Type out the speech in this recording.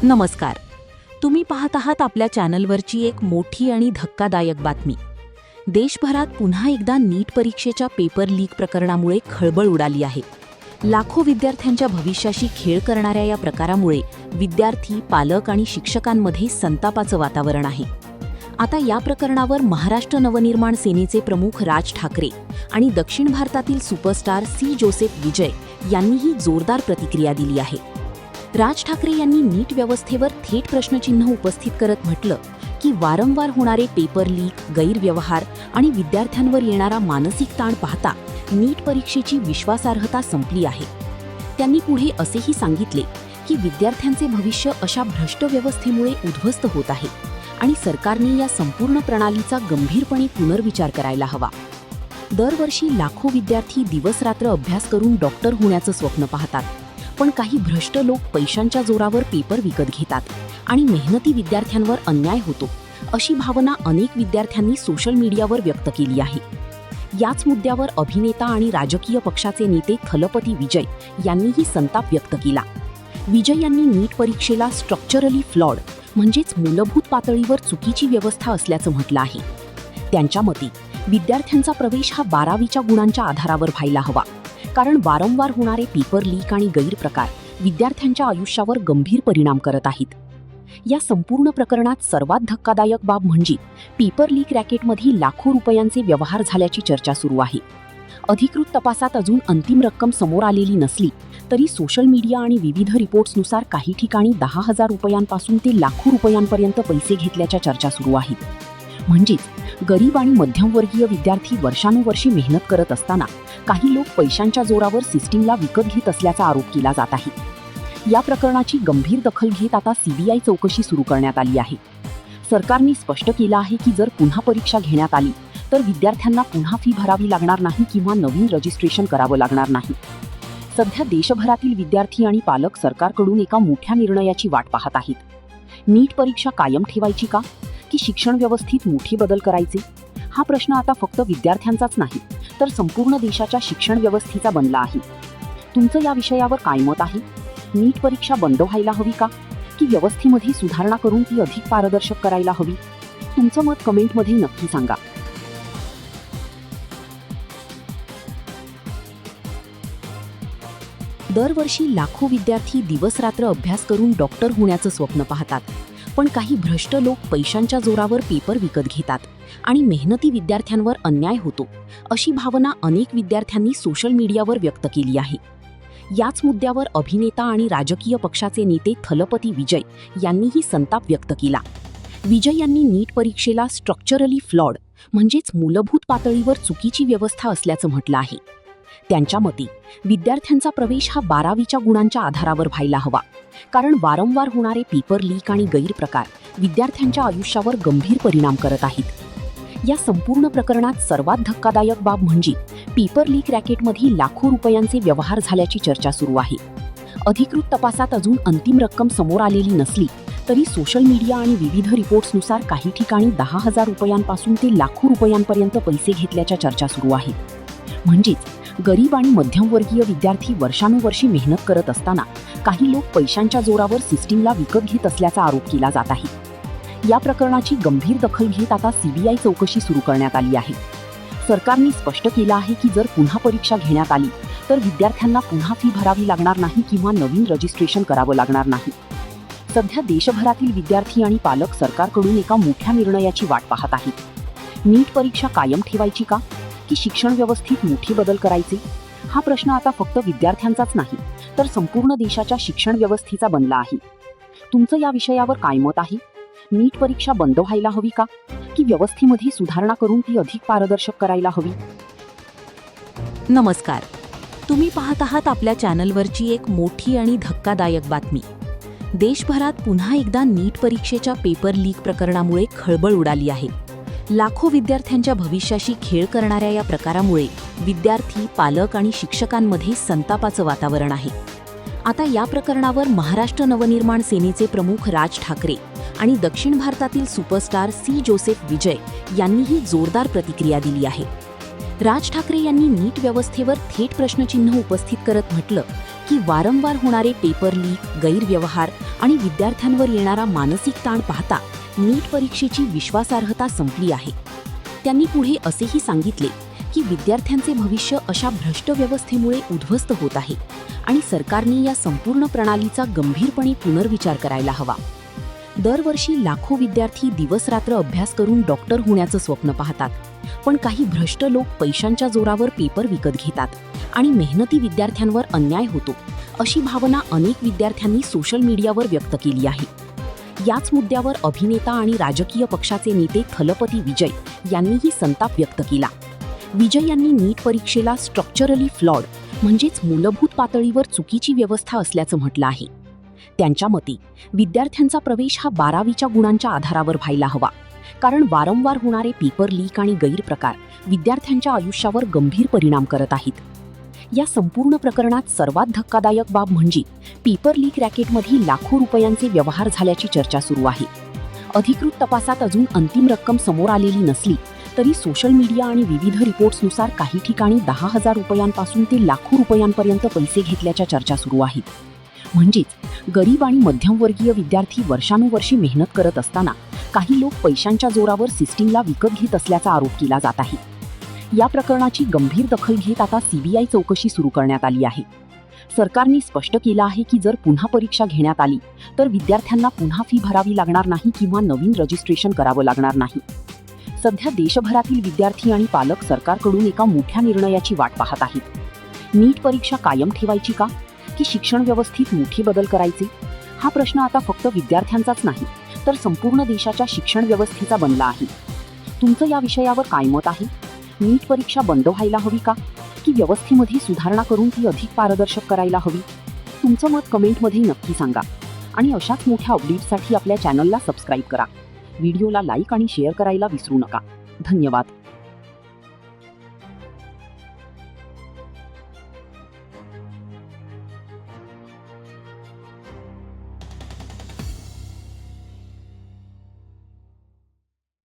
नमस्कार. तुम्ही पाहत आहात आपल्या चॅनलवरची एक मोठी आणि धक्कादायक बातमी. देशभरात पुन्हा एकदा नीट परीक्षेच्या पेपर लीक प्रकरणामुळे खळबळ उडाली आहे. लाखो विद्यार्थ्यांच्या भविष्याशी खेळ करणाऱ्या या प्रकारामुळे विद्यार्थी, पालक आणि शिक्षकांमध्ये संतापाचं वातावरण आहे. आता या प्रकरणावर महाराष्ट्र नवनिर्माण सेनेचे प्रमुख राज ठाकरे आणि दक्षिण भारतातील सुपरस्टार सी जोसेफ विजय यांनीही जोरदार प्रतिक्रिया दिली आहे. राज ठाकरे यांनी नीट व्यवस्थेवर थेट प्रश्नचिन्ह उपस्थित करत म्हटलं की वारंवार होणारे पेपर लीक, गैरव्यवहार आणि विद्यार्थ्यांवर येणारा मानसिक ताण पाहता नीट परीक्षेची विश्वासार्हता संपली आहे. त्यांनी पुढे असेही सांगितले की विद्यार्थ्यांचे भविष्य अशा भ्रष्ट व्यवस्थेमुळे उद्ध्वस्त होत आहे आणि सरकारने या संपूर्ण प्रणालीचा गंभीरपणे पुनर्विचार करायला हवा. दरवर्षी लाखो विद्यार्थी दिवसरात्र अभ्यास करून डॉक्टर होण्याचं स्वप्न पाहतात, पण काही भ्रष्ट लोक पैशांच्या जोरावर पेपर विकत घेतात आणि मेहनती विद्यार्थ्यांवर अन्याय होतो, अशी भावना अनेक विद्यार्थ्यांनी सोशल मीडियावर व्यक्त केली आहे. याच मुद्द्यावर अभिनेता आणि राजकीय पक्षाचे नेते थलपती विजय यांनीही संताप व्यक्त केला. विजय यांनी नीट परीक्षेला स्ट्रक्चरली फ्लॉड म्हणजेच मूलभूत पातळीवर चुकीची व्यवस्था असल्याचं म्हटलं आहे. त्यांच्या मते विद्यार्थ्यांचा प्रवेश हा 12वीच्या गुणांच्या आधारावर व्हायला हवा, कारण वारंवार होणारे पेपर लीक आणि गैरप्रकार विद्यार्थ्यांच्या आयुष्यावर गंभीर परिणाम करत आहेत. या संपूर्ण प्रकरणात सर्वात धक्कादायक बाब म्हणजे पेपर लीक रॅकेटमध्ये लाखो रुपयांचे व्यवहार झाल्याची चर्चा सुरू आहे. अधिकृत तपासात अजून अंतिम रक्कम समोर आलेली नसली तरी सोशल मीडिया आणि विविध रिपोर्ट्सनुसार काही ठिकाणी 10,000 रुपयांपासून ते लाखो रुपयांपर्यंत पैसे घेतल्याच्या चर्चा सुरू आहेत. म्हणजेच गरीब आणि मध्यमवर्गीय विद्यार्थी वर्षानुवर्षे मेहनत करत असताना काही लोक पैशांच्या जोरावर सिस्टीमला विकत घेत असल्याचा आरोप केला जात आहे. या प्रकरणाची गंभीर दखल घेत आता सीबीआय चौकशी सुरू करण्यात आली आहे. सरकारने स्पष्ट केलं आहे की जर पुन्हा परीक्षा घेण्यात आली तर विद्यार्थ्यांना पुन्हा फी भरावी लागणार नाही किंवा नवीन रजिस्ट्रेशन करावं लागणार नाही. सध्या देशभरातील विद्यार्थी आणि पालक सरकारकडून एका मोठ्या निर्णयाची वाट पाहत आहेत. नीट परीक्षा कायम ठेवायची का, की शिक्षण व्यवस्थेत मोठे बदल करायचे? हा प्रश्न आता फक्त विद्यार्थ्यांचाच नाही तर संपूर्ण देशाच्या शिक्षण व्यवस्थेचा बनला आहे. तुमचं या विषयावर काय मत आहे? नीट परीक्षा बंद व्हायला हवी का, की व्यवस्थेमध्ये सुधारणा करून ती अधिक पारदर्शक करायला हवी? तुमचं मत कमेंटमध्ये नक्की सांगा. दरवर्षी लाखो विद्यार्थी दिवसरात्र अभ्यास करून डॉक्टर होण्याचं स्वप्न पाहतात, पण काही भ्रष्ट लोक पैशांच्या जोरावर पेपर विकत घेतात आणि मेहनती विद्यार्थ्यांवर अन्याय होतो, अशी भावना अनेक विद्यार्थ्यांनी सोशल मीडियावर व्यक्त केली आहे. याच मुद्द्यावर अभिनेता आणि राजकीय पक्षाचे नेते थलपती विजय यांनीही संताप व्यक्त केला. विजय यांनी नीट परीक्षेला स्ट्रक्चरली फ्लॉड म्हणजेच मूलभूत पातळीवर चुकीची व्यवस्था असल्याचं म्हटलं आहे. त्यांच्या मते विद्यार्थ्यांचा प्रवेश हा 12वीच्या गुणांच्या आधारावर व्हायला हवा, कारण वारंवार होणारे पेपर लीक आणि गैरप्रकार विद्यार्थ्यांच्या आयुष्यावर गंभीर परिणाम करत आहेत. या संपूर्ण प्रकरणात सर्वात धक्कादायक बाब म्हणजे पेपर लीक रॅकेटमध्ये लाखो रुपयांचे व्यवहार झाल्याची चर्चा सुरू आहे. अधिकृत तपासात अजून अंतिम रक्कम समोर आलेली नसली तरी सोशल मीडिया आणि विविध रिपोर्ट्सनुसार काही ठिकाणी 10,000 रुपयांपासून ते लाखो रुपयांपर्यंत पैसे घेतल्याच्या चर्चा सुरू आहे. म्हणजेच गरीब आणि मध्यमवर्गीय विद्यार्थी वर्षानुवर्षे मेहनत करत असताना काही लोक पैशांच्या जोरावर सिस्टीमला विकत घेत असल्याचा आरोप केला जात आहे. या प्रकरणाची गंभीर दखल घेत आता सीबीआय चौकशी सुरू करण्यात आली आहे. सरकारने स्पष्ट केलं आहे की जर पुन्हा परीक्षा घेण्यात आली तर विद्यार्थ्यांना पुन्हा फी भरावी लागणार नाही किंवा नवीन रजिस्ट्रेशन करावं लागणार नाही. सध्या देशभरातील विद्यार्थी आणि पालक सरकारकडून एका मोठ्या निर्णयाची वाट पाहत आहेत. नीट परीक्षा कायम ठेवायची का, की शिक्षण व्यवस्थेत मोठे बदल करायचे? हा प्रश्न आता फक्त विद्यार्थ्यांचाच नाही तर संपूर्ण देशाच्या शिक्षण व्यवस्थेचा बनला आहे. तुमचं या विषयावर काय मत आहे? नीट परीक्षा बंद व्हायला हवी का, की व्यवस्थेमध्ये सुधारणा करून ती अधिक पारदर्शक करायला हवी? नमस्कार. तुम्ही पाहत आहात आपल्या चॅनलवरची एक मोठी आणि धक्कादायक बातमी. देशभरात पुन्हा एकदा नीट परीक्षेच्या पेपर लीक प्रकरणामुळे खळबळ उडाली आहे. लाखो विद्यार्थ्यांच्या भविष्याशी खेळ करणाऱ्या या प्रकारामुळे विद्यार्थी, पालक आणि शिक्षकांमध्ये संतापाचं वातावरण आहे. आता या प्रकरणावर महाराष्ट्र नवनिर्माण सेनेचे प्रमुख राज ठाकरे आणि दक्षिण भारतातील सुपरस्टार सी जोसेफ विजय यांनीही जोरदार प्रतिक्रिया दिली आहे. राज ठाकरे यांनी नीट व्यवस्थेवर थेट प्रश्नचिन्ह उपस्थित करत म्हटलं की वारंवार होणारे पेपर लीक, गैरव्यवहार आणि विद्यार्थ्यांवर येणारा मानसिक ताण पाहता नीट परीक्षेची विश्वासार्हता संपली आहे. त्यांनी पुढे असेही सांगितले की विद्यार्थ्यांचे भविष्य अशा भ्रष्ट व्यवस्थेमुळे उद्ध्वस्त होत आहे आणि सरकारने या संपूर्ण प्रणालीचा गंभीरपणे पुनर्विचार करायला हवा. दरवर्षी लाखो विद्यार्थी दिवसरात्र अभ्यास करून डॉक्टर होण्याचं स्वप्न पाहतात, पण काही भ्रष्ट लोक पैशांच्या जोरावर पेपर विकत घेतात आणि मेहनती विद्यार्थ्यांवर अन्याय होतो, अशी भावना अनेक विद्यार्थ्यांनी सोशल मीडियावर व्यक्त केली आहे. याच मुद्द्यावर अभिनेता आणि राजकीय पक्षाचे नेते थलपती विजय यांनीही संताप व्यक्त केला. विजय यांनी नीट परीक्षेला स्ट्रक्चरली फ्लॉड म्हणजेच मूलभूत पातळीवर चुकीची व्यवस्था असल्याचं म्हटलं आहे. त्यांच्या मते विद्यार्थ्यांचा प्रवेश हा 12वीच्या गुणांच्या आधारावर व्हायला हवा, कारण वारंवार होणारे पेपर लीक आणि गैरप्रकार विद्यार्थ्यांच्या आयुष्यावर गंभीर परिणाम करत आहेत. या संपूर्ण प्रकरणात सर्वात धक्कादायक बाब म्हणजे पेपर लीक रॅकेटमध्ये लाखो रुपयांचे व्यवहार झाल्याची चर्चा सुरू आहे. अधिकृत तपासात अजून अंतिम रक्कम समोर आलेली नसली तरी सोशल मीडिया आणि विविध रिपोर्ट्सनुसार काही ठिकाणी 10,000 रुपयांपासून ते लाखो रुपयांपर्यंत पैसे घेतल्याच्या चर्चा सुरू आहेत. म्हणजेच गरीब आणि मध्यमवर्गीय विद्यार्थी वर्षानुवर्षे मेहनत करत असताना काही लोक पैशांच्या जोरावर सिस्टीमला विकत घेत असल्याचा आरोप केला जात आहे. या प्रकरणाची गंभीर दखल घेत आता CBI चौकशी सुरू करण्यात आली आहे. सरकारने स्पष्ट केलं आहे की जर पुन्हा परीक्षा घेण्यात आली तर विद्यार्थ्यांना पुन्हा फी भरावी लागणार नाही किंवा नवीन रजिस्ट्रेशन करावं लागणार नाही. सध्या देशभरातील विद्यार्थी आणि पालक सरकारकडून एका मोठ्या निर्णयाची वाट पाहत आहेत. नीट परीक्षा कायम ठेवायची का, की शिक्षण व्यवस्थेत मोठे बदल करायचे? हा प्रश्न आता फक्त विद्यार्थ्यांचाच नाही तर संपूर्ण देशाच्या शिक्षण व्यवस्थेचा बनला आहे. तुमचं या विषयावर काय मत आहे? नीट परीक्षा बंद व्हायला हवी का, की व्यवस्थेमध्ये सुधारणा करून ती अधिक पारदर्शक करायला हवी? तुमचं मत कमेंटमध्ये नक्की सांगा आणि अशाच मोठ्या अपडेट्ससाठी आपल्या चॅनलला सबस्क्राईब करा. व्हिडिओला लाईक आणि शेअर करायला विसरू नका. धन्यवाद.